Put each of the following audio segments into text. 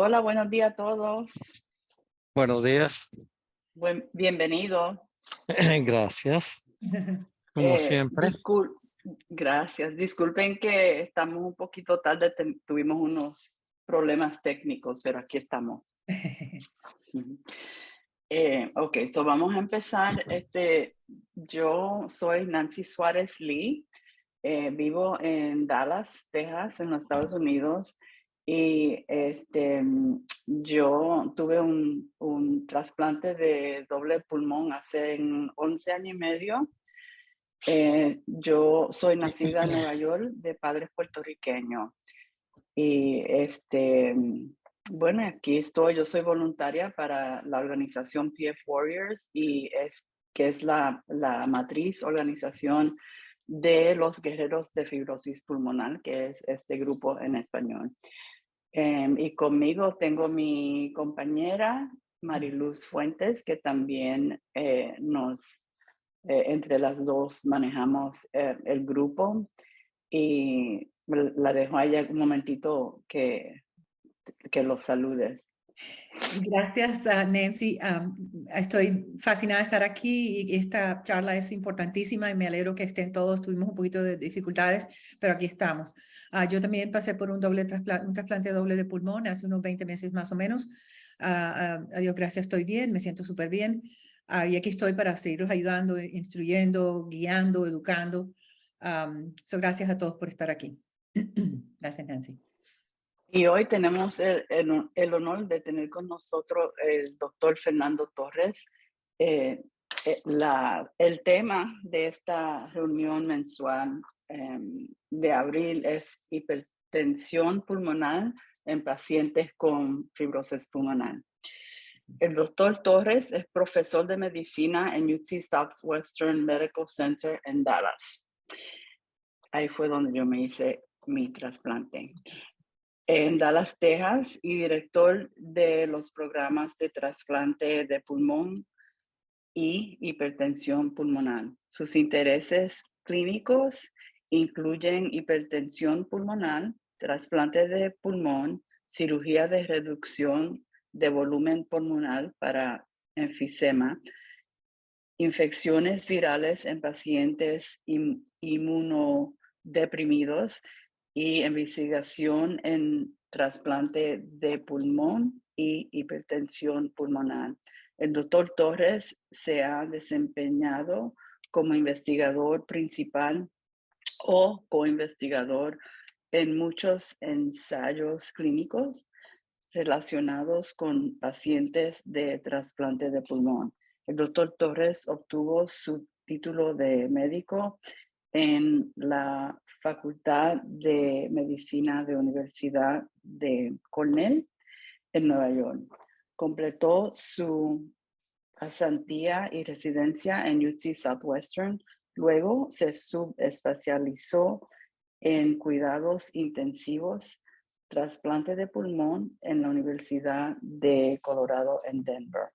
Hola, buenos días a todos. Buenos días. Bienvenido. Gracias, como siempre. Discul Gracias. Disculpen que estamos un poquito tarde, tuvimos unos problemas técnicos, pero aquí estamos. Ujú. Ok, so vamos a empezar. Yo soy Nancy Suárez Lee. Vivo en Dallas, Texas, en los Estados Unidos. Y yo tuve un trasplante de doble pulmón hace 11 años y medio. Yo soy nacida en Nueva York de padres puertorriqueños. Y bueno, aquí estoy. Yo soy voluntaria para la organización PF Warriors que es la matriz organización de los guerreros de fibrosis pulmonar, que es este grupo en español. Y conmigo tengo mi compañera Mariluz Fuentes, que también entre las dos manejamos el grupo. Y la dejo a ella un momentito que los saludes. Gracias, Nancy. Estoy fascinada de estar aquí y esta charla es importantísima y me alegro que estén todos. Tuvimos un poquito de dificultades, pero aquí estamos. Yo también pasé por un trasplante doble de pulmón hace unos 20 meses más o menos. A Dios gracias, estoy bien, me siento súper bien. Y aquí estoy para seguirlos ayudando, instruyendo, guiando, educando. Gracias a todos por estar aquí. Gracias, Nancy. Y hoy tenemos el honor de tener con nosotros el doctor Fernando Torres. El tema de esta reunión mensual de abril es hipertensión pulmonar en pacientes con fibrosis pulmonar. El doctor Torres es profesor de medicina en UT Southwestern Medical Center en Dallas. Ahí fue donde yo me hice mi trasplante. En Dallas, Texas, y director de los programas de trasplante de pulmón y hipertensión pulmonar. Sus intereses clínicos incluyen hipertensión pulmonar, trasplante de pulmón, cirugía de reducción de volumen pulmonar para enfisema, infecciones virales en pacientes inmunodeprimidos y investigación en trasplante de pulmón y hipertensión pulmonar. El doctor Torres se ha desempeñado como investigador principal o coinvestigador en muchos ensayos clínicos relacionados con pacientes de trasplante de pulmón. El doctor Torres obtuvo su título de médico en la Facultad de Medicina de Universidad de Cornell en Nueva York. Completó su pasantía y residencia en UT Southwestern. Luego se subespecializó en cuidados intensivos, trasplante de pulmón en la Universidad de Colorado en Denver.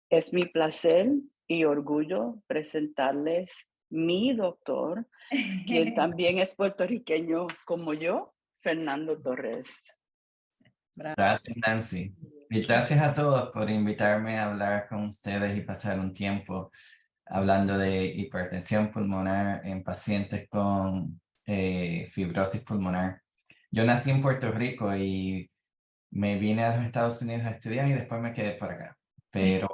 Es mi placer y orgullo presentarles mi doctor, quien también es puertorriqueño como yo, Fernando Torres. Gracias, Nancy. Y gracias a todos por invitarme a hablar con ustedes y pasar un tiempo hablando de hipertensión pulmonar en pacientes con fibrosis pulmonar. Yo nací en Puerto Rico y me vine a los Estados Unidos a estudiar y después me quedé por acá. Pero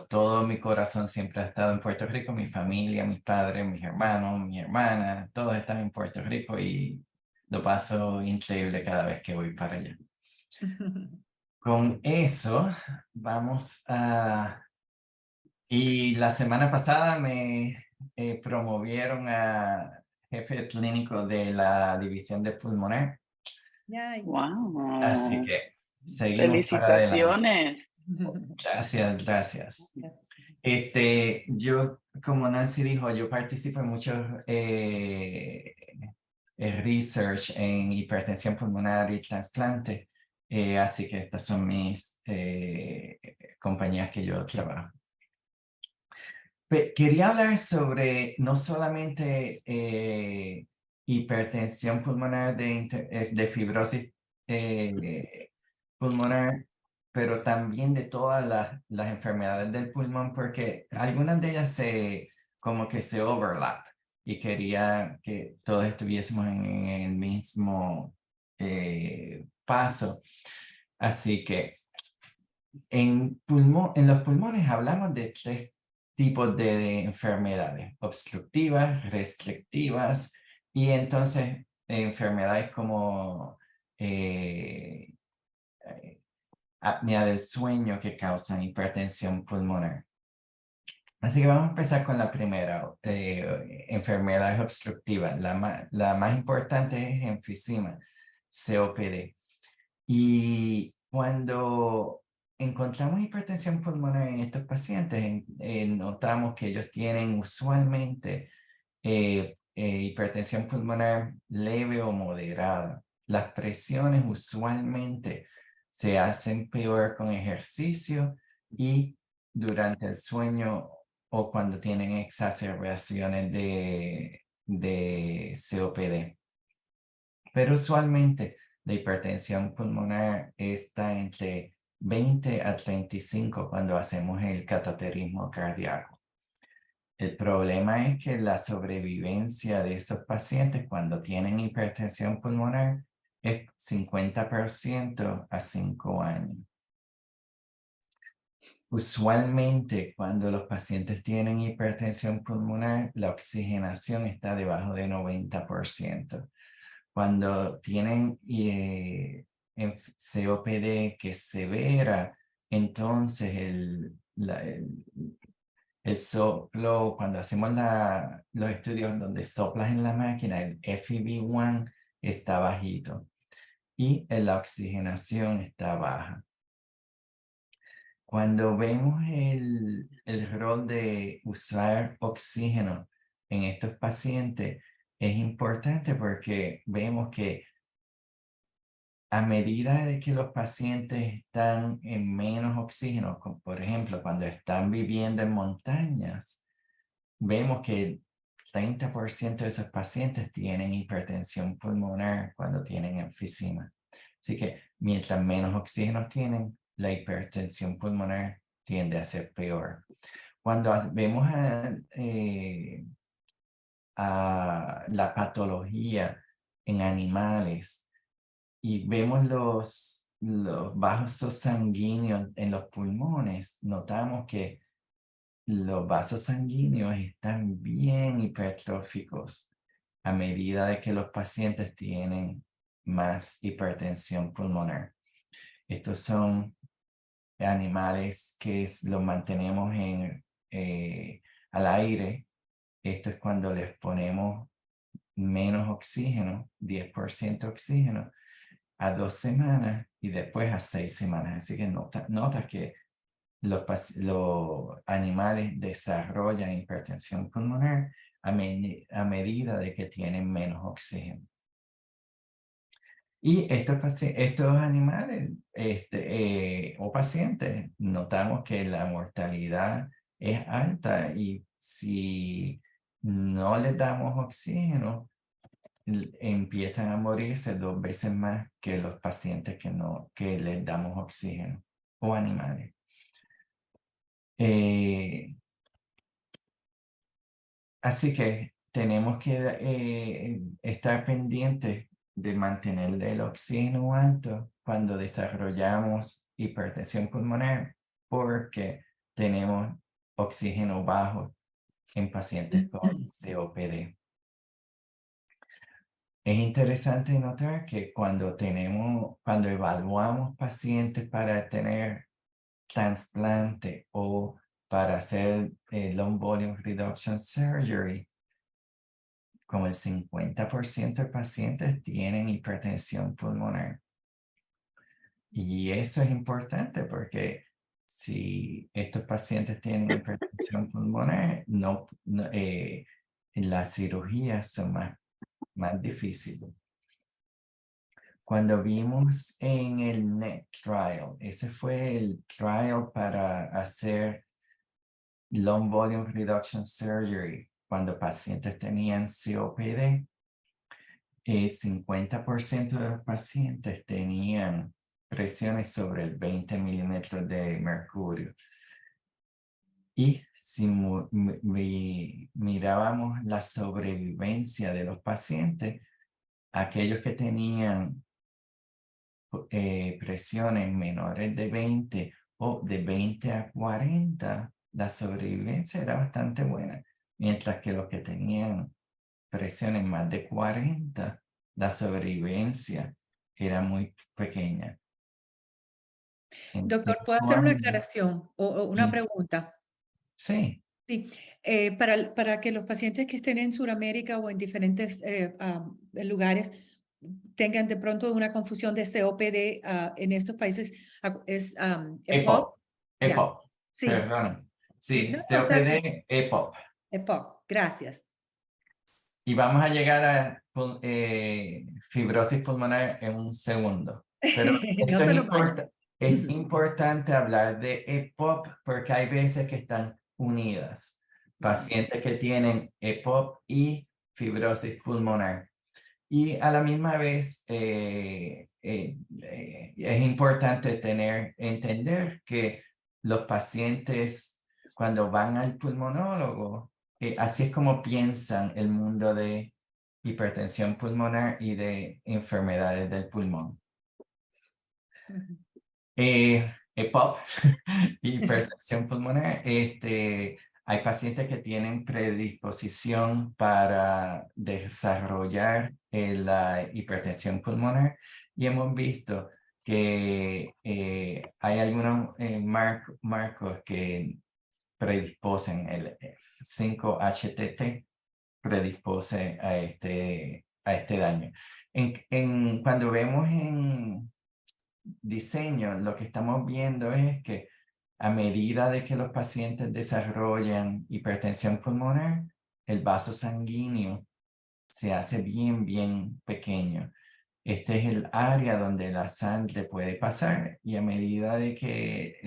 todo mi corazón siempre ha estado en Puerto Rico, mi familia, mis padres, mis hermanos, mis hermanas, todos están en Puerto Rico y lo paso increíble cada vez que voy para allá. Con eso, vamos a... Y la semana pasada me promovieron a jefe clínico de la división de pulmonar. Wow. Así que seguimos para adelante. Felicitaciones. Gracias, gracias. Yo, como Nancy dijo, yo participo en muchos research en hipertensión pulmonar y trasplante. Así que estas son mis compañías que yo trabajo. Quería hablar sobre no solamente hipertensión pulmonar de fibrosis pulmonar, pero también de todas las enfermedades del pulmón, porque algunas de ellas como que se overlap y quería que todos estuviésemos en el mismo paso. Así que en los pulmones hablamos de 3 tipos de enfermedades: obstructivas, restrictivas y entonces enfermedades como apnea del sueño que causan hipertensión pulmonar. Así que vamos a empezar con la primera, enfermedades obstructivas. La más importante es enfisema, COPD. Y cuando encontramos hipertensión pulmonar en estos pacientes, notamos que ellos tienen usualmente hipertensión pulmonar leve o moderada. Las presiones usualmente se hacen peor con ejercicio y durante el sueño o cuando tienen exacerbaciones de COPD. Pero usualmente la hipertensión pulmonar está entre 20 a 35 cuando hacemos el cateterismo cardíaco. El problema es que la sobrevivencia de esos pacientes cuando tienen hipertensión pulmonar es 50% a 5 años. Usualmente, cuando los pacientes tienen hipertensión pulmonar, la oxigenación está debajo de 90%. Cuando tienen COPD que es severa, entonces el soplo, cuando hacemos los estudios donde soplas en la máquina, el FEV1 está bajito y la oxigenación está baja. Cuando vemos el rol de usar oxígeno en estos pacientes, es importante porque vemos que a medida de que los pacientes están en menos oxígeno, como por ejemplo, cuando están viviendo en montañas, vemos que el 30% de esos pacientes tienen hipertensión pulmonar cuando tienen enfisema. Así que mientras menos oxígeno tienen, la hipertensión pulmonar tiende a ser peor. Cuando vemos a la patología en animales y vemos los vasos sanguíneos en los pulmones, notamos que los vasos sanguíneos están bien hipertróficos a medida de que los pacientes tienen más hipertensión pulmonar. Estos son animales que los mantenemos al aire. Esto es cuando les ponemos menos oxígeno, 10% oxígeno, a 2 semanas y después a 6 semanas. Así que notas que los animales desarrollan hipertensión pulmonar a medida de que tienen menos oxígeno. Y estos animales o pacientes, notamos que la mortalidad es alta y si no les damos oxígeno, empiezan a morirse 2 veces más que los pacientes que les damos oxígeno o animales. Así que tenemos que estar pendientes de mantener el oxígeno alto cuando desarrollamos hipertensión pulmonar porque tenemos oxígeno bajo en pacientes con COPD. Es interesante notar que cuando evaluamos pacientes para tener trasplante o para hacer long volume reduction surgery, como el 50% de pacientes tienen hipertensión pulmonar. Y eso es importante porque si estos pacientes tienen hipertensión pulmonar, las cirugías son más difíciles. Cuando vimos en el NET trial, ese fue el trial para hacer long volume reduction surgery cuando pacientes tenían COPD, 50% de los pacientes tenían presiones sobre el 20 milímetros de mercurio. Y si mirábamos la sobrevivencia de los pacientes, aquellos que tenían presiones menores de 20 o de 20 a 40, la sobrevivencia era bastante buena, mientras que los que tenían presiones más de 40, la sobrevivencia era muy pequeña. Doctor, ¿puedo hacer una aclaración o una pregunta? Sí. Sí, para que los pacientes que estén en Sudamérica o en diferentes lugares tengan de pronto una confusión de COPD en estos países, es EPOC. EPOC, Sí. perdón. Sí, No, COPD, EPOC. EPOC, gracias. Y vamos a llegar a fibrosis pulmonar en un segundo. Pero No se lo vayan. es importante hablar de EPOC porque hay veces que están unidas. Pacientes que tienen EPOC y fibrosis pulmonar. Y a la misma vez es importante entender que los pacientes cuando van al pulmonólogo, así es como piensan el mundo de hipertensión pulmonar y de enfermedades del pulmón. EPOP, hipertensión pulmonar, hay pacientes que tienen predisposición para desarrollar la hipertensión pulmonar y hemos visto que hay algunos marcos que predisponen el 5-HTT, predispose a este daño. Cuando vemos en diseño, lo que estamos viendo es que a medida de que los pacientes desarrollan hipertensión pulmonar, el vaso sanguíneo se hace bien pequeño. Este es el área donde la sangre puede pasar y a medida de que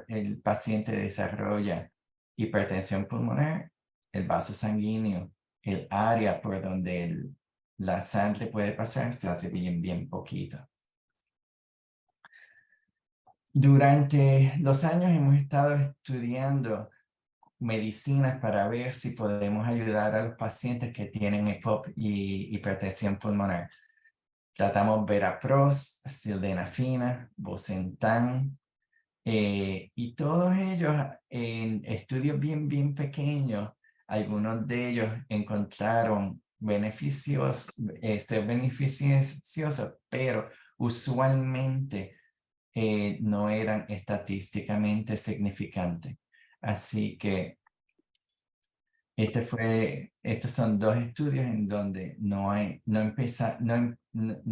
el paciente desarrolla hipertensión pulmonar, el vaso sanguíneo, el área por donde la sangre puede pasar, se hace bien poquito. Durante los años hemos estado estudiando medicinas para ver si podemos ayudar a los pacientes que tienen EPOC y hipertensión pulmonar. Tratamos Verapros, sildenafila, Bosentan, y todos ellos en estudios bien pequeños, algunos de ellos encontraron ser beneficiosos, pero usualmente no eran estadísticamente significantes. Así que estos son dos estudios en donde no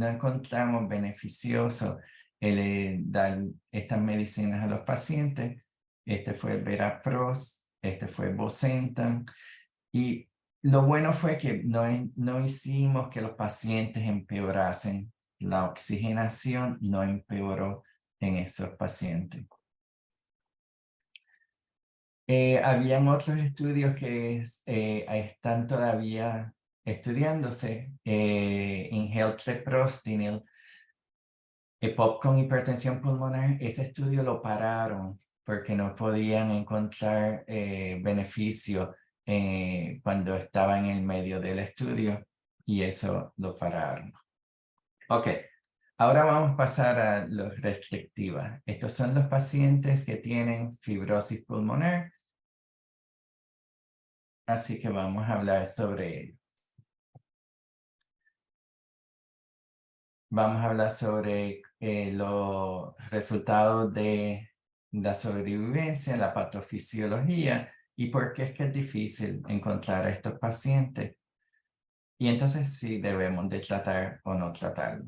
encontramos beneficioso dar estas medicinas a los pacientes. Este fue Verapros, este fue Bosentan. Y lo bueno fue que no hicimos que los pacientes empeorasen. La oxigenación no empeoró en esos pacientes. Habían otros estudios que están todavía estudiándose. Inhaled treprostinil, EPOC con hipertensión pulmonar, ese estudio lo pararon porque no podían encontrar beneficio cuando estaba en el medio del estudio y eso lo pararon. Ok. Ahora vamos a pasar a los restrictivas. Estos son los pacientes que tienen fibrosis pulmonar. Así que vamos a hablar sobre ello. Vamos a hablar sobre los resultados de la sobrevivencia, la patofisiología y por qué es que es difícil encontrar a estos pacientes. Y entonces si debemos de tratar o no tratarlo.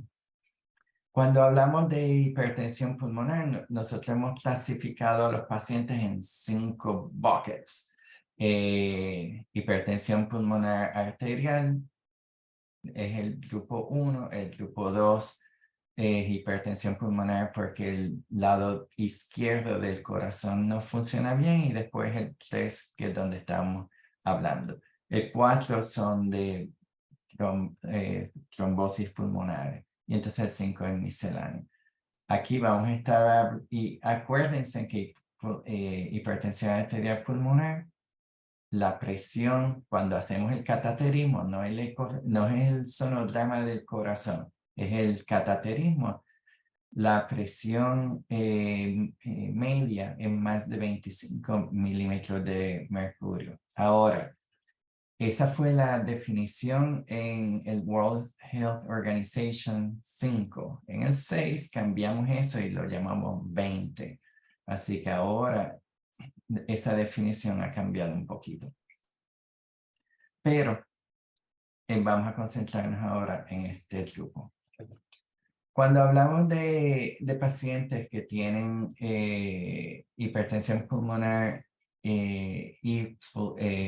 Cuando hablamos de hipertensión pulmonar, nosotros hemos clasificado a los pacientes en 5 buckets. Hipertensión pulmonar arterial es el grupo 1, el grupo 2 es hipertensión pulmonar porque el lado izquierdo del corazón no funciona bien y después el 3 que es donde estamos hablando. El 4 son de trombosis pulmonar. Y entonces el 5 es misceláneo. Aquí vamos a estar, y acuérdense que hipertensión arterial pulmonar, la presión cuando hacemos el cateterismo no es el sonograma del corazón, es el cateterismo. La presión media es más de 25 milímetros de mercurio. Ahora, esa fue la definición en el World Health Organization 5. En el 6 cambiamos eso y lo llamamos 20. Así que ahora esa definición ha cambiado un poquito. Pero vamos a concentrarnos ahora en este grupo. Cuando hablamos de pacientes que tienen hipertensión pulmonar y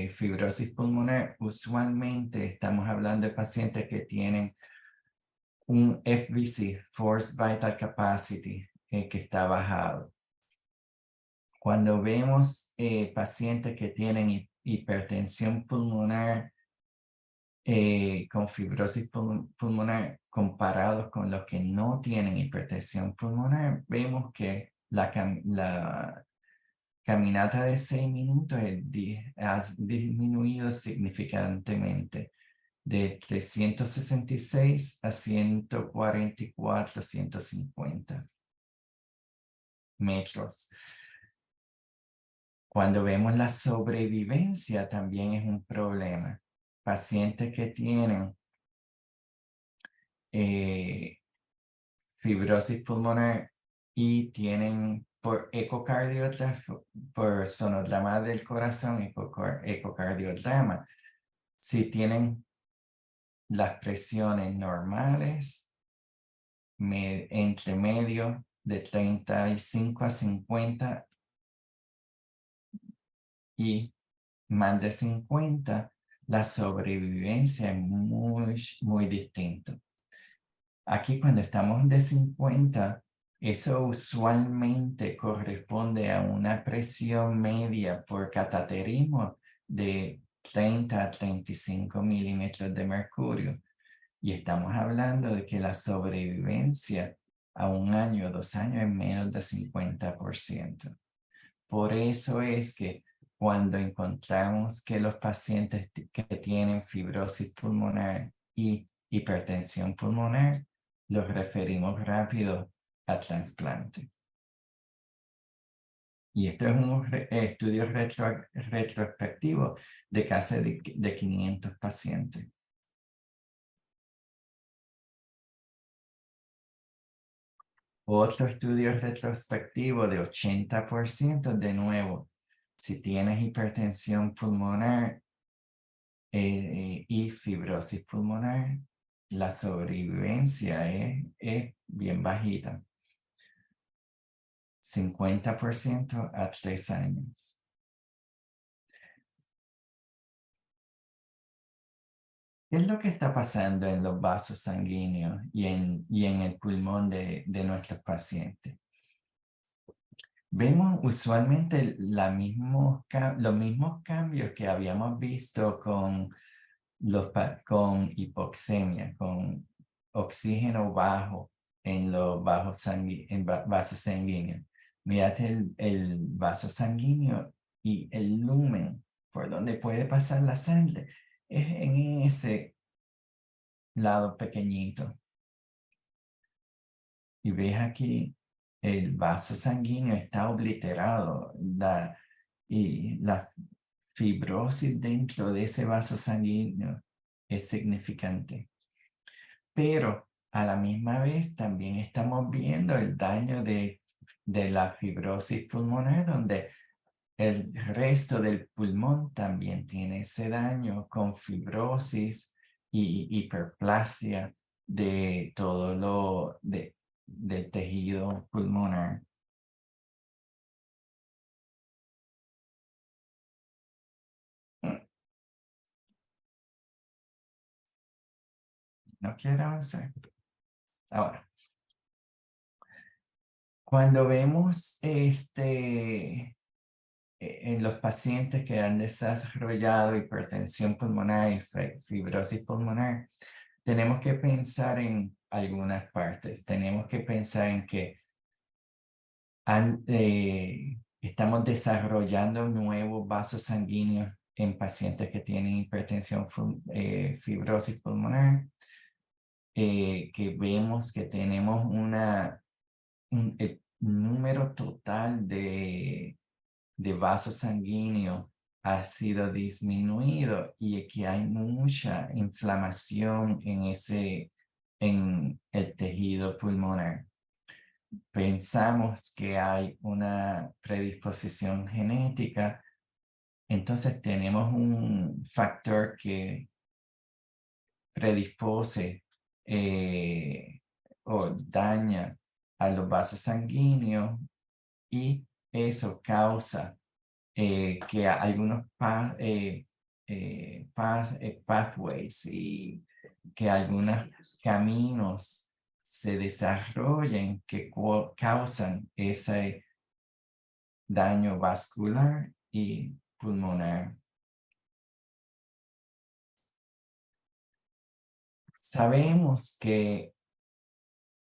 fibrosis pulmonar, usualmente estamos hablando de pacientes que tienen un FVC, Forced Vital Capacity, que está bajado. Cuando vemos pacientes que tienen hipertensión pulmonar con fibrosis pulmonar comparados con los que no tienen hipertensión pulmonar, vemos que la caminata de 6 minutos ha disminuido significantemente de 366 a 144, 150 metros. Cuando vemos la sobrevivencia también es un problema. Pacientes que tienen fibrosis pulmonar y tienen por ecocardiograma, por sonograma del corazón, ecocardiograma, si tienen las presiones normales, entre medio de 35 a 50 y más de 50, la sobrevivencia es muy distinta. Aquí cuando estamos de 50, eso usualmente corresponde a una presión media por cateterismo de 30 a 35 milímetros de mercurio. Y estamos hablando de que la sobrevivencia a 1 año o 2 años es menos de 50%. Por eso es que cuando encontramos que los pacientes que tienen fibrosis pulmonar y hipertensión pulmonar, los referimos rápido a trasplante. Y esto es un estudio retrospectivo de casi de 500 pacientes. Otro estudio retrospectivo de 80%, de nuevo, si tienes hipertensión pulmonar y fibrosis pulmonar, la sobrevivencia es bien bajita. 50% a 3 años. ¿Qué es lo que está pasando en los vasos sanguíneos y en el pulmón de nuestros pacientes? Vemos usualmente los mismos cambios que habíamos visto con hipoxemia, con oxígeno bajo en los vasos sanguíneos. Mírate el vaso sanguíneo y el lumen por donde puede pasar la sangre es en ese lado pequeñito. Y ves aquí el vaso sanguíneo está obliterado y la fibrosis dentro de ese vaso sanguíneo es significante. Pero a la misma vez también estamos viendo el daño de la fibrosis pulmonar, donde el resto del pulmón también tiene ese daño con fibrosis y hiperplasia de todo del tejido pulmonar. No quiero avanzar. Ahora, cuando vemos en los pacientes que han desarrollado hipertensión pulmonar y fibrosis pulmonar, tenemos que pensar en algunas partes. Tenemos que pensar en que estamos desarrollando nuevos vasos sanguíneos en pacientes que tienen hipertensión, fibrosis pulmonar, que vemos que tenemos el número total de vasos sanguíneos ha sido disminuido y que hay mucha inflamación en el tejido pulmonar. Pensamos que hay una predisposición genética, entonces tenemos un factor que predispose o daña a los vasos sanguíneos y eso causa que algunos pathways y que algunos caminos se desarrollen que causan ese daño vascular y pulmonar. Sabemos que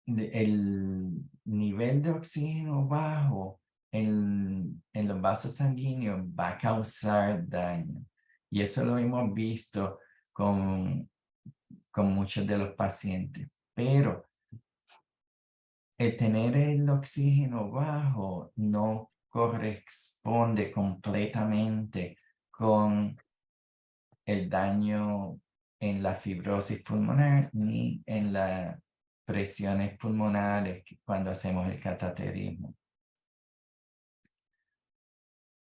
el nivel de oxígeno bajo en los vasos sanguíneos va a causar daño. Y eso lo hemos visto con muchos de los pacientes. Pero el tener el oxígeno bajo no corresponde completamente con el daño en la fibrosis pulmonar ni en las presiones pulmonares cuando hacemos el cateterismo.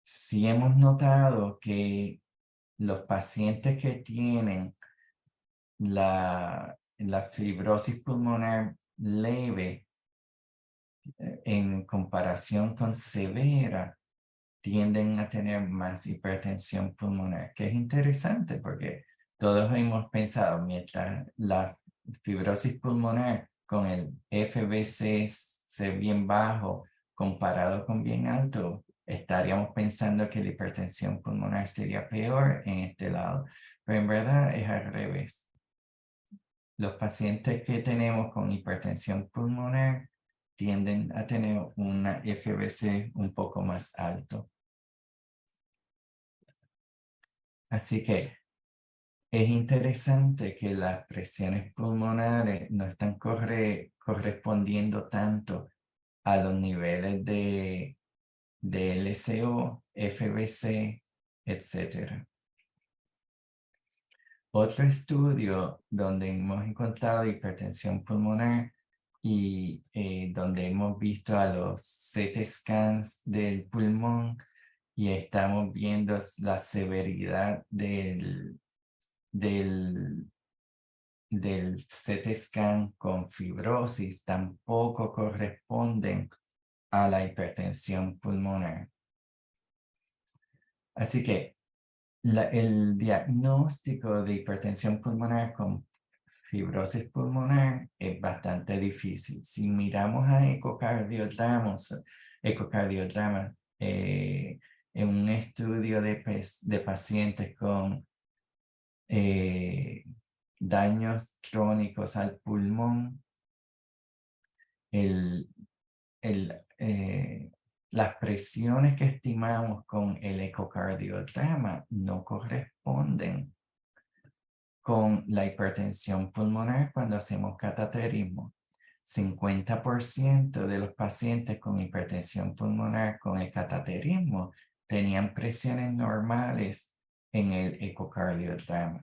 Sí hemos notado que los pacientes que tienen la fibrosis pulmonar leve en comparación con severa, tienden a tener más hipertensión pulmonar, que es interesante porque todos hemos pensado, mientras la fibrosis pulmonar con el FBC bien bajo comparado con bien alto, estaríamos pensando que la hipertensión pulmonar sería peor en este lado, pero en verdad es al revés. Los pacientes que tenemos con hipertensión pulmonar tienden a tener una FBC un poco más alto. Así que es interesante que las presiones pulmonares no están correspondiendo tanto a los niveles de LCO, FBC, etc. Otro estudio donde hemos encontrado hipertensión pulmonar y donde hemos visto a los CT scans del pulmón y estamos viendo la severidad del CT scan con fibrosis, tampoco corresponden a la hipertensión pulmonar. Así que el diagnóstico de hipertensión pulmonar con fibrosis pulmonar es bastante difícil. Si miramos a ecocardiogramas en un estudio de pacientes con daños crónicos al pulmón, las presiones que estimamos con el ecocardiograma no corresponden con la hipertensión pulmonar cuando hacemos cateterismo. 50% de los pacientes con hipertensión pulmonar con el cateterismo tenían presiones normales en el ecocardiograma.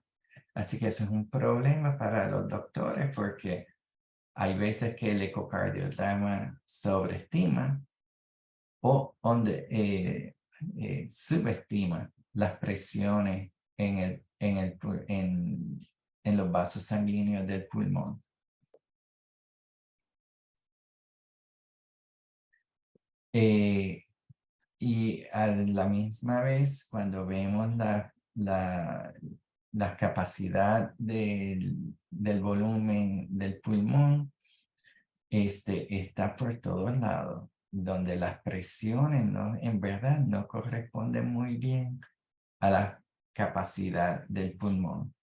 Así que eso es un problema para los doctores porque hay veces que el ecocardiograma sobreestima o subestima las presiones en los vasos sanguíneos del pulmón. Y a la misma vez, cuando vemos la capacidad del volumen del pulmón, está por todos lados, donde las presiones en verdad no corresponden muy bien a la capacidad del pulmón.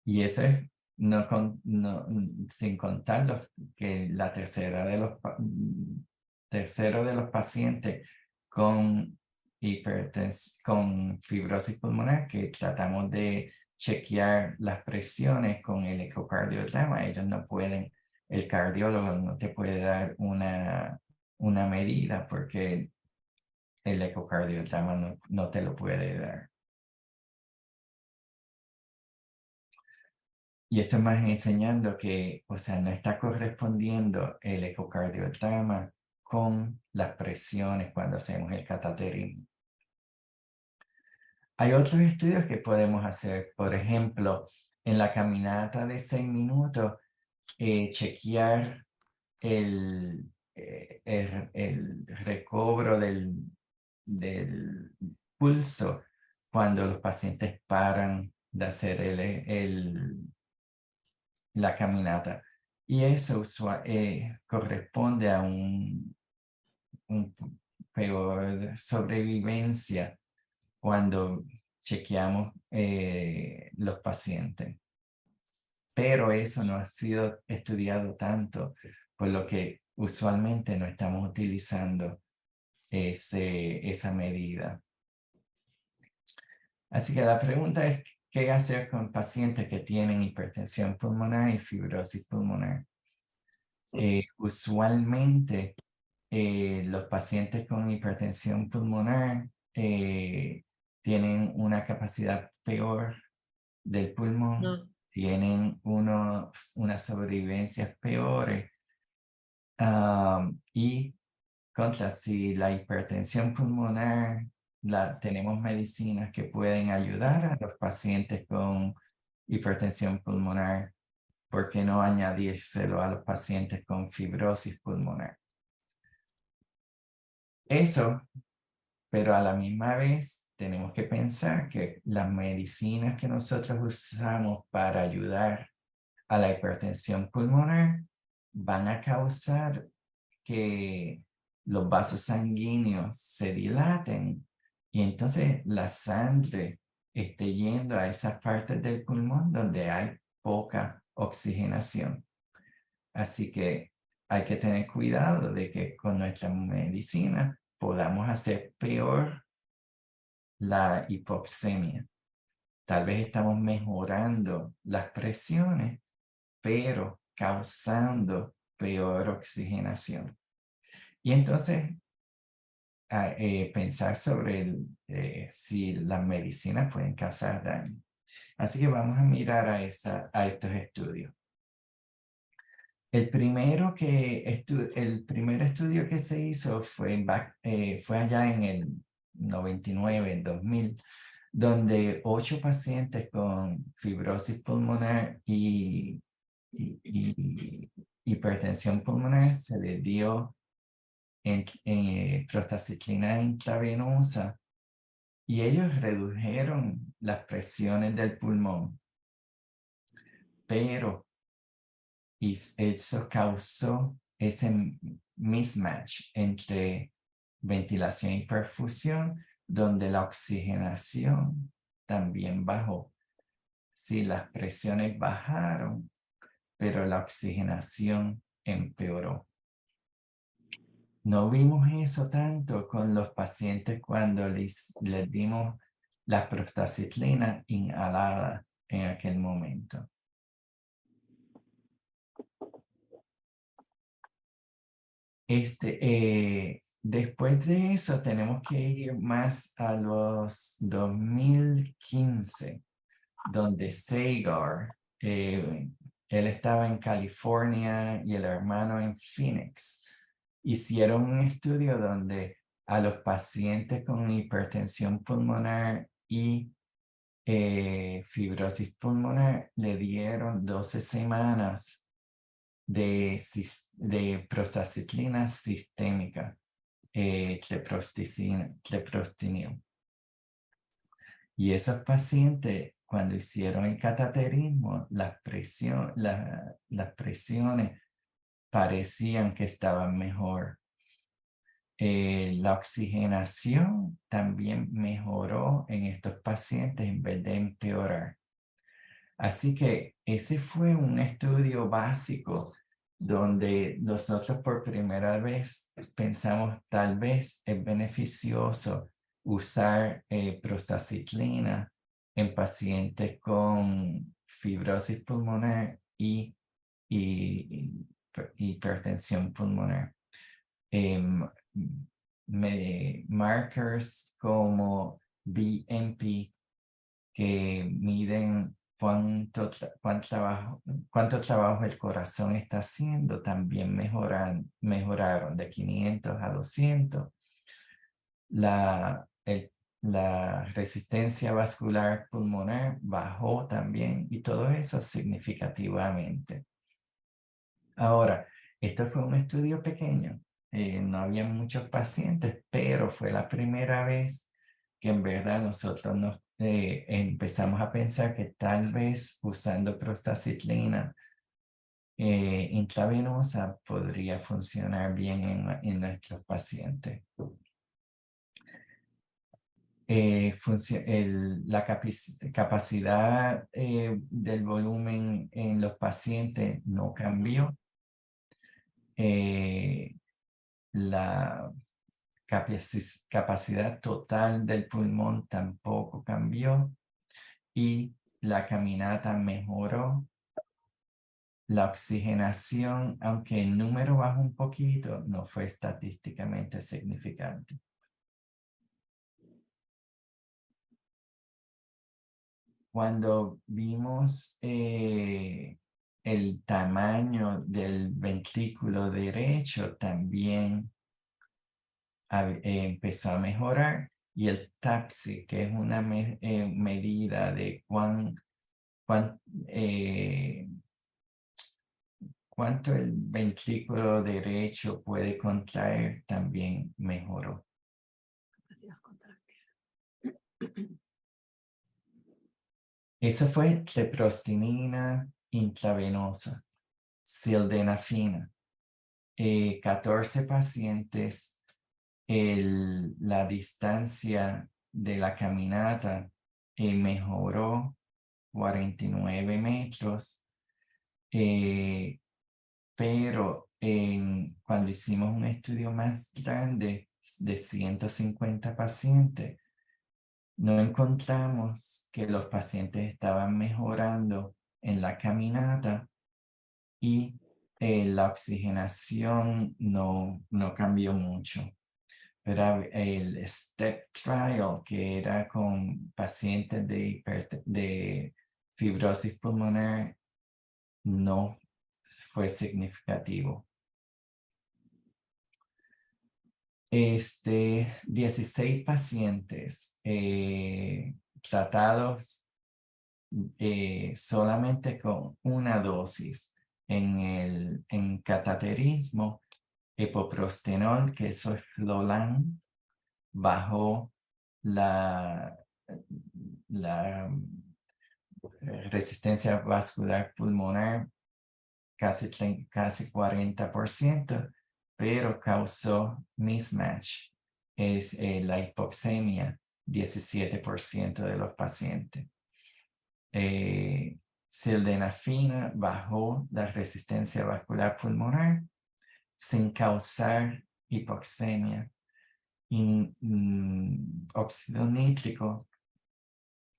Y eso es sin contar que tercero de los pacientes con con fibrosis pulmonar, que tratamos de chequear las presiones con el ecocardiograma. Ellos no pueden, el cardiólogo no te puede dar una medida porque el ecocardiograma no te lo puede dar. Y esto más enseñando que, o sea, no está correspondiendo el ecocardiograma con las presiones cuando hacemos el cateterismo. Hay otros estudios que podemos hacer, por ejemplo, en la caminata de 6 minutos, chequear el recobro del pulso cuando los pacientes paran de hacer la caminata. Y eso corresponde a un peor sobrevivencia cuando chequeamos los pacientes. Pero eso no ha sido estudiado tanto, por lo que usualmente no estamos utilizando esa medida. Así que la pregunta es, ¿qué hacer con pacientes que tienen hipertensión pulmonar y fibrosis pulmonar? Usualmente, los pacientes con hipertensión pulmonar tienen una capacidad peor del pulmón, tienen unas sobrevivencias peores. Y si la hipertensión pulmonar, tenemos medicinas que pueden ayudar a los pacientes con hipertensión pulmonar, ¿por qué no añadírselo a los pacientes con fibrosis pulmonar? Eso, pero a la misma vez tenemos que pensar que las medicinas que nosotros usamos para ayudar a la hipertensión pulmonar van a causar que los vasos sanguíneos se dilaten y entonces la sangre esté yendo a esas partes del pulmón donde hay poca oxigenación. Así que hay que tener cuidado de que con nuestra medicina podamos hacer peor la hipoxemia. Tal vez estamos mejorando las presiones, pero causando peor oxigenación. Y entonces, pensar sobre si las medicinas pueden causar daño. Así que vamos a mirar a estos estudios. El primer estudio que se hizo fue allá en el 99, 2000, donde 8 pacientes con fibrosis pulmonar y hipertensión pulmonar se les dio prostaciclina intravenosa y ellos redujeron las presiones del pulmón, pero eso causó ese mismatch entre ventilación y perfusión, donde la oxigenación también bajó. Sí, las presiones bajaron, pero la oxigenación empeoró. No vimos eso tanto con los pacientes cuando les dimos la prostaciclina inhalada en aquel momento. Después de eso tenemos que ir más a los 2015, donde Sagar, él estaba en California y el hermano en Phoenix, hicieron un estudio donde a los pacientes con hipertensión pulmonar y fibrosis pulmonar le dieron 12 semanas de prostaciclina sistémica, cleprostinil. Y esos pacientes, cuando hicieron el cateterismo, las presiones parecían que estaban mejor. La oxigenación también mejoró en estos pacientes en vez de empeorar. Así que ese fue un estudio básico donde nosotros por primera vez pensamos tal vez es beneficioso usar prostacyclina en pacientes con fibrosis pulmonar y hipertensión pulmonar. Markers como BNP que miden cuánto trabajo el corazón está haciendo, también mejoraron de 500 a 200. La resistencia vascular pulmonar bajó también y todo eso significativamente. Ahora, esto fue un estudio pequeño, no había muchos pacientes, pero fue la primera vez que en verdad nosotros empezamos a pensar que tal vez usando prostacyclina intravenosa podría funcionar bien en nuestros pacientes. La capacidad del volumen en los pacientes no cambió. La capacidad total del pulmón tampoco cambió y la caminata mejoró. La oxigenación, aunque el número bajó un poquito, no fue estadísticamente significante. Cuando vimos el tamaño del ventrículo derecho, también empezó a mejorar, y el TAPSE, que es una medida de cuánto el ventrículo derecho puede contraer, también mejoró. Eso fue treprostinina intravenosa, sildenafila. 14 pacientes, la distancia de la caminata mejoró 49 metros, pero cuando hicimos un estudio más grande de 150 pacientes, no encontramos que los pacientes estaban mejorando en la caminata y la oxigenación no cambió mucho. Pero el STEP trial, que era con pacientes de fibrosis pulmonar, no fue significativo. 16 pacientes tratados solamente con una dosis en cateterismo, epoprostenol, que eso es Flolan, bajó la resistencia vascular pulmonar casi 40%, pero causó mismatch, es la hipoxemia, 17% de los pacientes. Sildenafila bajó la resistencia vascular pulmonar sin causar hipoxemia. Óxido nítrico,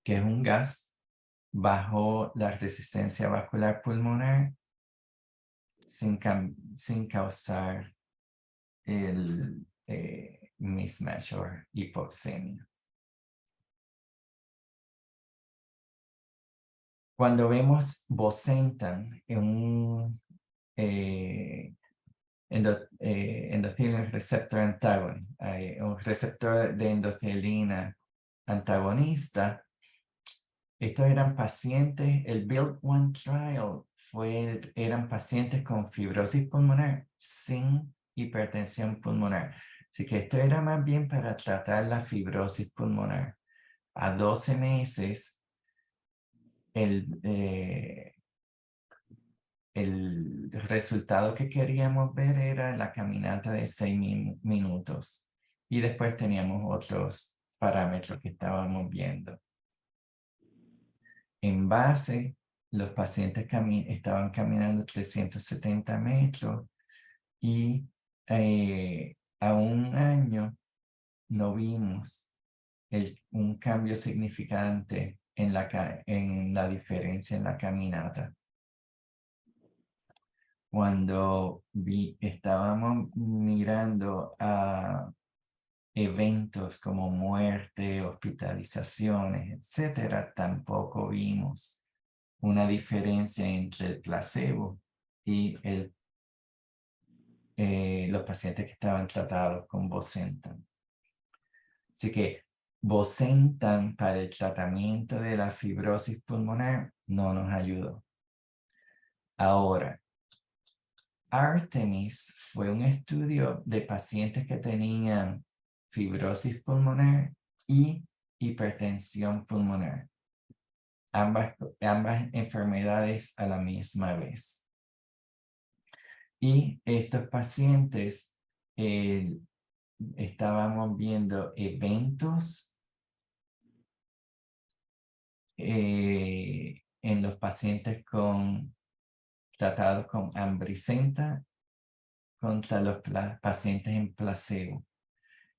que es un gas, bajó la resistencia vascular pulmonar sin causar el mismatch o hipoxemia. Cuando vemos bosentan en un endothelin receptor antagonist, un receptor de endothelina antagonista, estos eran pacientes, el Build One Trial eran pacientes con fibrosis pulmonar sin hipertensión pulmonar. Así que esto era más bien para tratar la fibrosis pulmonar. A 12 meses, el resultado que queríamos ver era la caminata de 6 minutos. Y después teníamos otros parámetros que estábamos viendo. En base los pacientes estaban caminando 370 metros y a un año no vimos un cambio significante en la diferencia en la caminata. Cuando estábamos mirando a eventos como muerte, hospitalizaciones, etcétera, tampoco vimos una diferencia entre el placebo y los pacientes que estaban tratados con bosentan. Así que bosentan para el tratamiento de la fibrosis pulmonar no nos ayudó. Ahora, Artemis fue un estudio de pacientes que tenían fibrosis pulmonar y hipertensión pulmonar. Ambas enfermedades a la misma vez. Y estos pacientes estábamos viendo eventos en los pacientes tratados con ambrisentan contra los pacientes en placebo.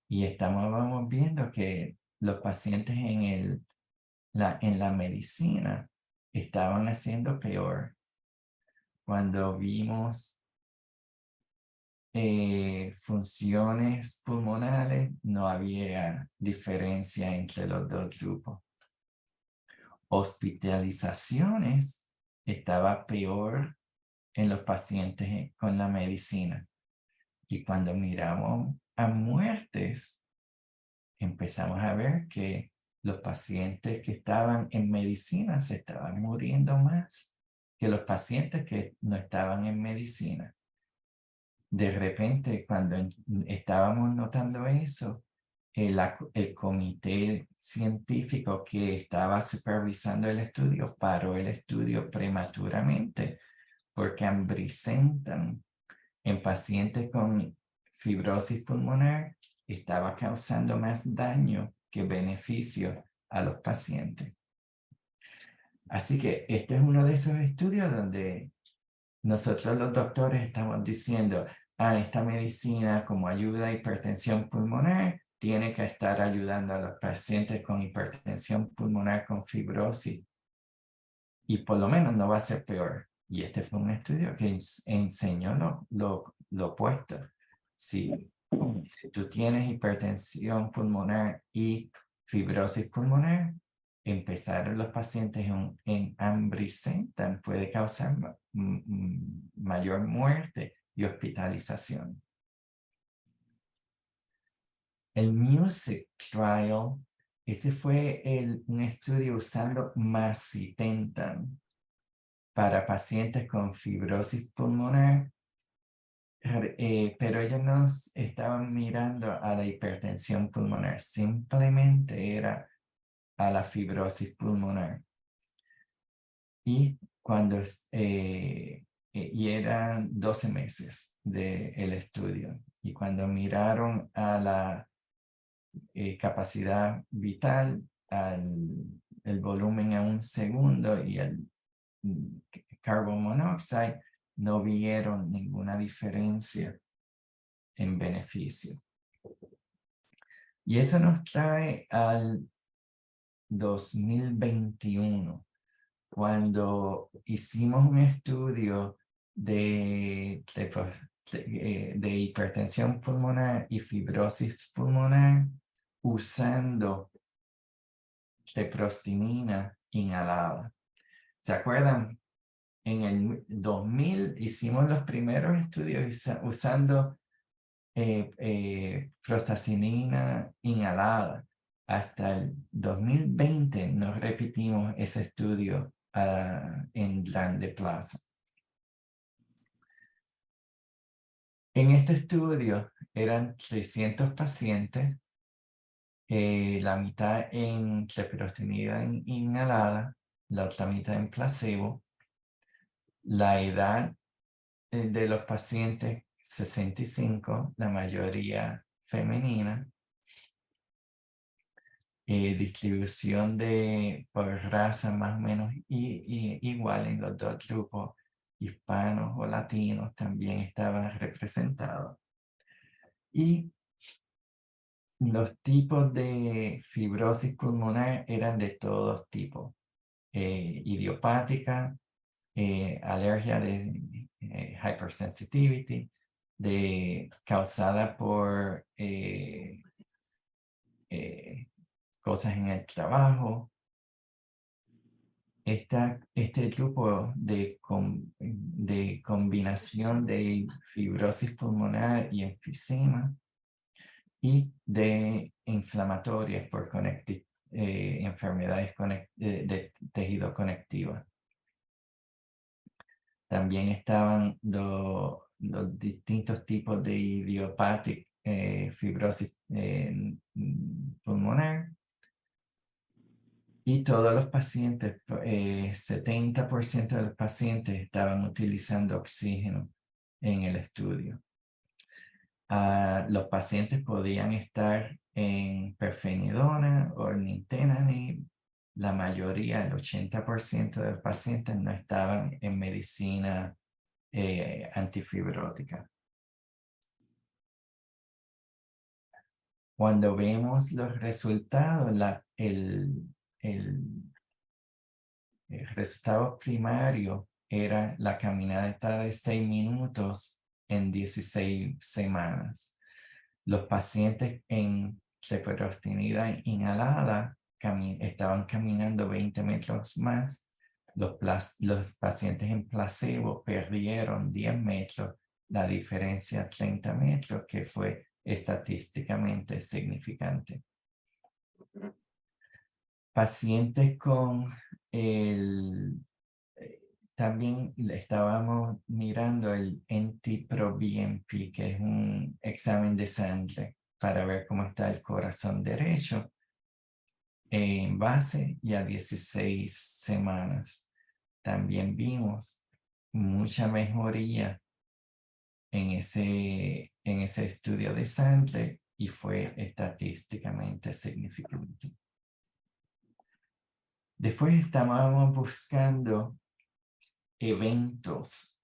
Y estábamos viendo que los pacientes en la medicina estaban haciendo peor. Cuando vimos funciones pulmonares, no había diferencia entre los dos grupos. Hospitalizaciones estaba peor en los pacientes con la medicina. Y cuando miramos a muertes, empezamos a ver que los pacientes que estaban en medicina se estaban muriendo más que los pacientes que no estaban en medicina. De repente, cuando estábamos notando eso, el comité científico que estaba supervisando el estudio paró el estudio prematuramente porque ambrisentan en pacientes con fibrosis pulmonar estaba causando más daño que beneficio a los pacientes. Así que este es uno de esos estudios donde nosotros los doctores estamos diciendo, esta medicina como ayuda a hipertensión pulmonar tiene que estar ayudando a los pacientes con hipertensión pulmonar con fibrosis y por lo menos no va a ser peor. Y este fue un estudio que enseñó lo opuesto. Si tú tienes hipertensión pulmonar y fibrosis pulmonar, empezar los pacientes en ambrisentan puede causar mayor muerte y hospitalización. El MUSIC Trial, ese fue un estudio usando macitentan para pacientes con fibrosis pulmonar, pero ellos no estaban mirando a la hipertensión pulmonar, simplemente era a la fibrosis pulmonar. Y cuando y eran 12 meses del estudio. Y cuando miraron a la capacidad vital, el volumen a un segundo y el carbon monoxide, no vieron ninguna diferencia en beneficio. Y eso nos trae al 2021, cuando hicimos un estudio de hipertensión pulmonar y fibrosis pulmonar usando treprostinina inhalada. ¿Se acuerdan? En el 2000 hicimos los primeros estudios usando prostacinina inhalada. Hasta el 2020 nos repetimos ese estudio en Grande Plaza. En este estudio eran 300 pacientes, la mitad en treprostinina inhalada, la otra mitad en placebo. La edad de los pacientes 65, la mayoría femenina. distribución por raza más o menos igual en los dos grupos, hispanos o latinos también estaban representados. Y los tipos de fibrosis pulmonar eran de todos tipos, idiopática, alergia de hypersensitivity, causada por cosas en el trabajo. Este grupo de combinación de fibrosis pulmonar y enfisema y de inflamatorias por enfermedades de tejido conectivo. También estaban los distintos tipos de idiopática fibrosis pulmonar. Y todos los pacientes, 70% de los pacientes estaban utilizando oxígeno en el estudio. Los pacientes podían estar en perfenidona o nintedanib. La mayoría, el 80% de los pacientes no estaban en medicina antifibrótica. Cuando vemos los resultados, el resultado primario era la caminata de 6 minutos en 16 semanas. Los pacientes en treprostinida inhalada estaban caminando 20 metros más. Los pacientes en placebo perdieron 10 metros, la diferencia 30 metros, que fue estadísticamente significante. Pacientes con también estábamos mirando el NT-proBNP, que es un examen de sangre para ver cómo está el corazón derecho en base y a 16 semanas. También vimos mucha mejoría en ese estudio de sangre y fue estadísticamente significante. Después estábamos buscando eventos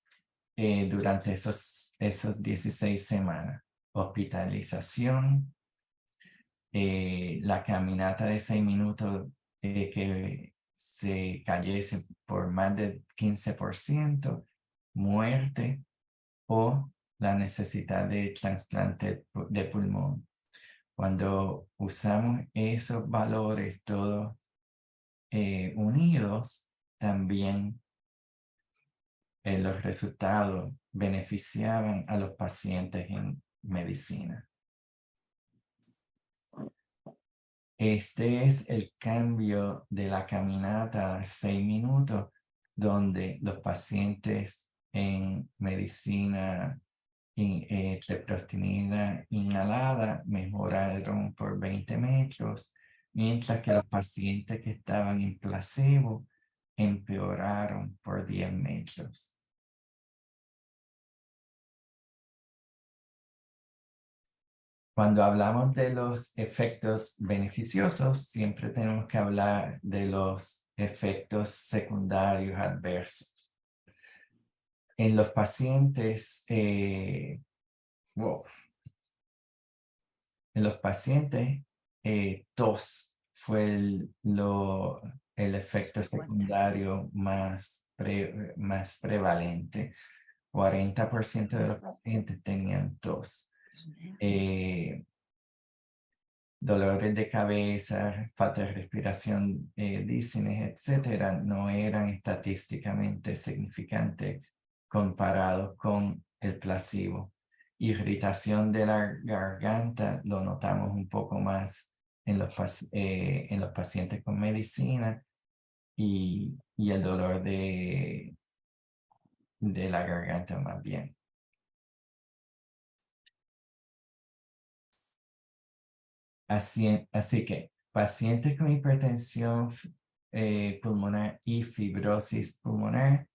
durante esos 16 semanas. Hospitalización, la caminata de 6 minutos que se cayese por más del 15%, muerte o la necesidad de trasplante de pulmón. Cuando usamos esos valores todos unidos, también los resultados beneficiaban a los pacientes en medicina. Este es el cambio de la caminata a 6 minutos, donde los pacientes en medicina treprostinida inhalada mejoraron por 20 metros, mientras que los pacientes que estaban en placebo empeoraron por 10 metros. Cuando hablamos de los efectos beneficiosos, siempre tenemos que hablar de los efectos secundarios adversos. En los pacientes, tos fue el efecto secundario más prevalente. 40% de los pacientes tenían tos. Dolores de cabeza, falta de respiración, dizziness, etcétera, no eran estadísticamente significantes comparados con el placebo. Irritación de la garganta lo notamos un poco más en los pacientes con medicina y el dolor de la garganta más bien. Así que pacientes con hipertensión pulmonar y fibrosis pulmonar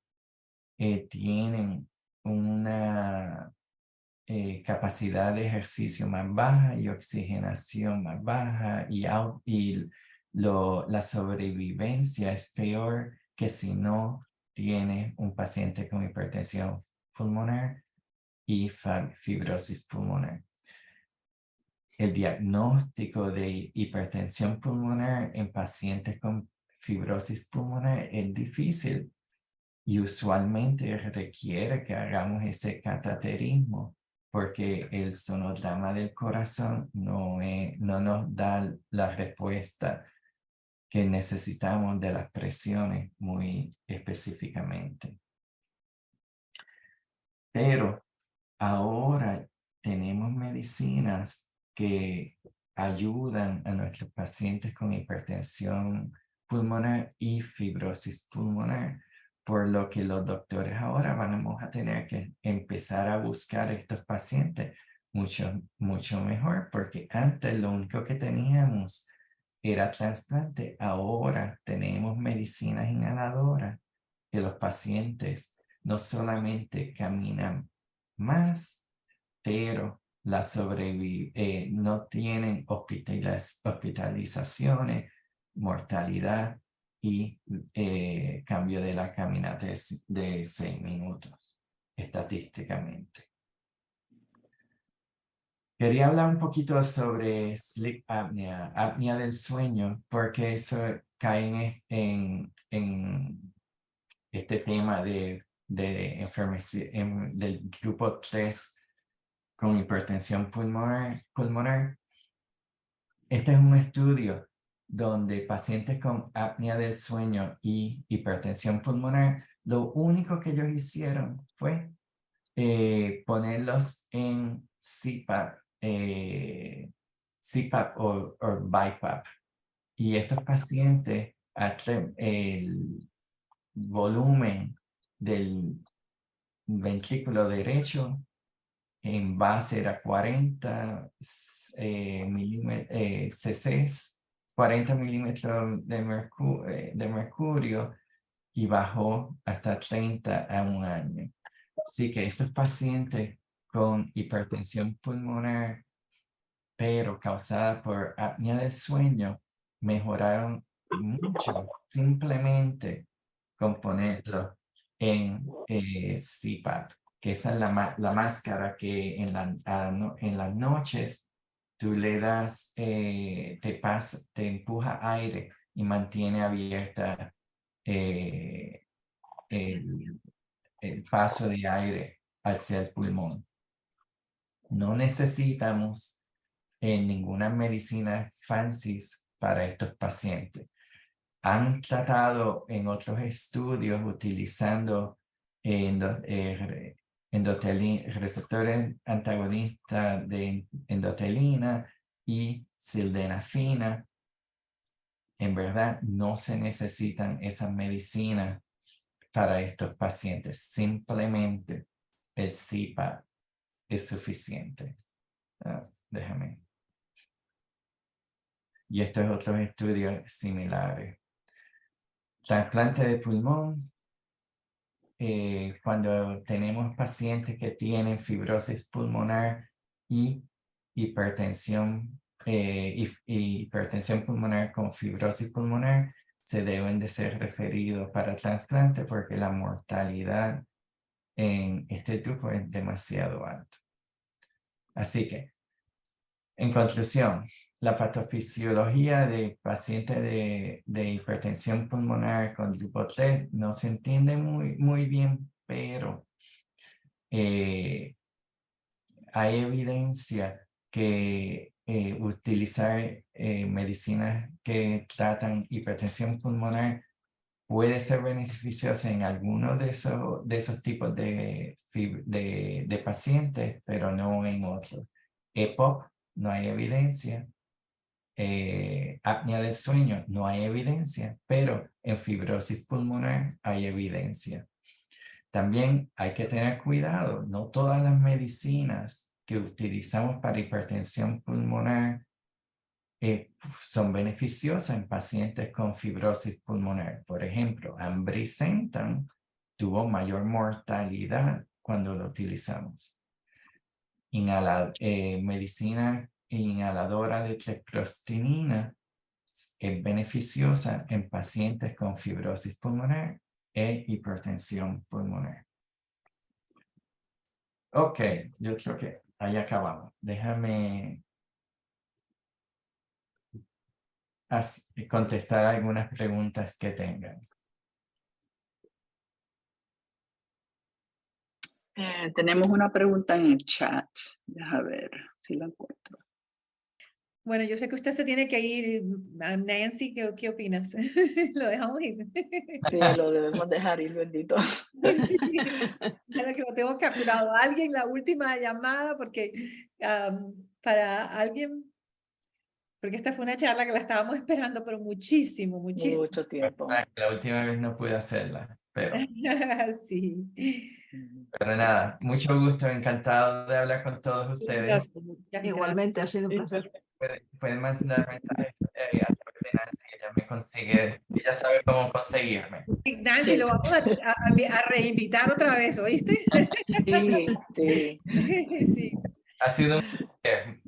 tienen una capacidad de ejercicio más baja y oxigenación más baja y la sobrevivencia es peor que si no tiene un paciente con hipertensión pulmonar y fibrosis pulmonar. El diagnóstico de hipertensión pulmonar en pacientes con fibrosis pulmonar es difícil y usualmente requiere que hagamos ese cateterismo porque el sonograma del corazón no nos da la respuesta que necesitamos de las presiones muy específicamente. Pero ahora tenemos medicinas que ayudan a nuestros pacientes con hipertensión pulmonar y fibrosis pulmonar, por lo que los doctores ahora vamos a tener que empezar a buscar a estos pacientes mucho mejor, porque antes lo único que teníamos era trasplante. Ahora tenemos medicinas inhaladoras que los pacientes no solamente caminan más, pero no tienen hospitalizaciones, mortalidad y cambio de la caminata de 6 minutos, estadísticamente. Quería hablar un poquito sobre sleep apnea, apnea del sueño, porque eso cae en este tema de del grupo 3 con hipertensión pulmonar. Este es un estudio donde pacientes con apnea del sueño y hipertensión pulmonar, lo único que ellos hicieron fue ponerlos en CPAP, CPAP o BiPAP. Y estos pacientes, el volumen del ventrículo derecho en base era 40 cc, 40 milímetros de mercurio y bajó hasta 30 a un año. Así que estos pacientes con hipertensión pulmonar, pero causada por apnea del sueño, mejoraron mucho simplemente con ponerlo en CPAP, que esa es la máscara que en las noches tú le das, te empuja aire y mantiene abierta el paso de aire hacia el pulmón. No necesitamos ninguna medicina fancy para estos pacientes. Han tratado en otros estudios utilizando receptores antagonistas de endotelina y sildenafila. En verdad, no se necesitan esas medicinas para estos pacientes. Simplemente el CPAP es suficiente. Déjame. Y estos otros estudios similares. Trasplante de pulmón. Cuando tenemos pacientes que tienen fibrosis pulmonar y hipertensión, hipertensión pulmonar con fibrosis pulmonar, se deben de ser referidos para trasplante porque la mortalidad en este grupo es demasiado alto. Así que, en conclusión, la patofisiología de pacientes de hipertensión pulmonar con grupo 3 no se entiende muy bien, pero hay evidencia que utilizar medicinas que tratan hipertensión pulmonar puede ser beneficiosa en algunos de esos tipos de pacientes, pero no en otros. EPOC, no hay evidencia. Apnea del sueño, no hay evidencia, pero en fibrosis pulmonar hay evidencia. También hay que tener cuidado, no todas las medicinas que utilizamos para hipertensión pulmonar son beneficiosas en pacientes con fibrosis pulmonar. Por ejemplo, ambrisentan tuvo mayor mortalidad cuando lo utilizamos. medicina inhaladora de treprostinina es beneficiosa en pacientes con fibrosis pulmonar e hipertensión pulmonar. Ok, yo creo que ahí acabamos. Déjame contestar algunas preguntas que tengan. Tenemos una pregunta en el chat. Déjame ver si la encuentro. Bueno, yo sé que usted se tiene que ir. Nancy, ¿qué opinas? ¿Lo dejamos ir? Sí, lo debemos dejar ir, bendito. Sí, ya que lo tengo capturado. Alguien, la última llamada, porque para alguien, porque esta fue una charla que la estábamos esperando, pero muchísimo. Mucho tiempo. La última vez no pude hacerla, pero Sí. nada, mucho gusto, encantado de hablar con todos ustedes. Igualmente, ha sido un placer. Pueden mandar mensajes a través de Nancy, ella me consigue, ella sabe cómo conseguirme. Nancy, Sí. lo vamos a reinvitar otra vez, ¿oíste? Sí, sí. Sí. Ha sido un placer.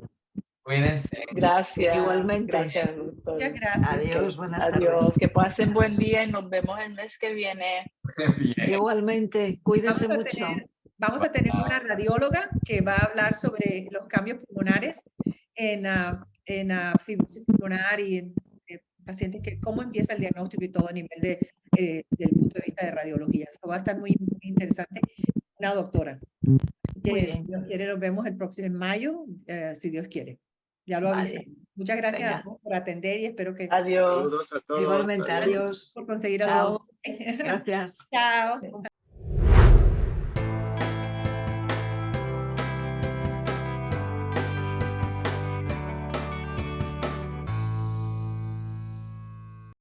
Cuídense. Gracias. Igualmente. Gracias, doctor. Muchas gracias. Adiós, buenas Adiós. tardes. Que pasen buen día y nos vemos el mes que viene. Bien. Igualmente, cuídense mucho. Vamos a tener una radióloga que va a hablar sobre los cambios pulmonares en fibrosis pulmonar y en pacientes, que cómo empieza el diagnóstico y todo a nivel del punto de vista de radiología. Eso va a estar muy, muy interesante. Una doctora. Muy Si bien. Dios quiere, nos vemos el próximo en mayo, si Dios quiere. Ya lo avisé. Vale. Muchas gracias Venga. a todos por atender y espero que Adiós. Saludos a todos. Igualmente, adiós. por conseguir a Chao. todos. Gracias. Chao.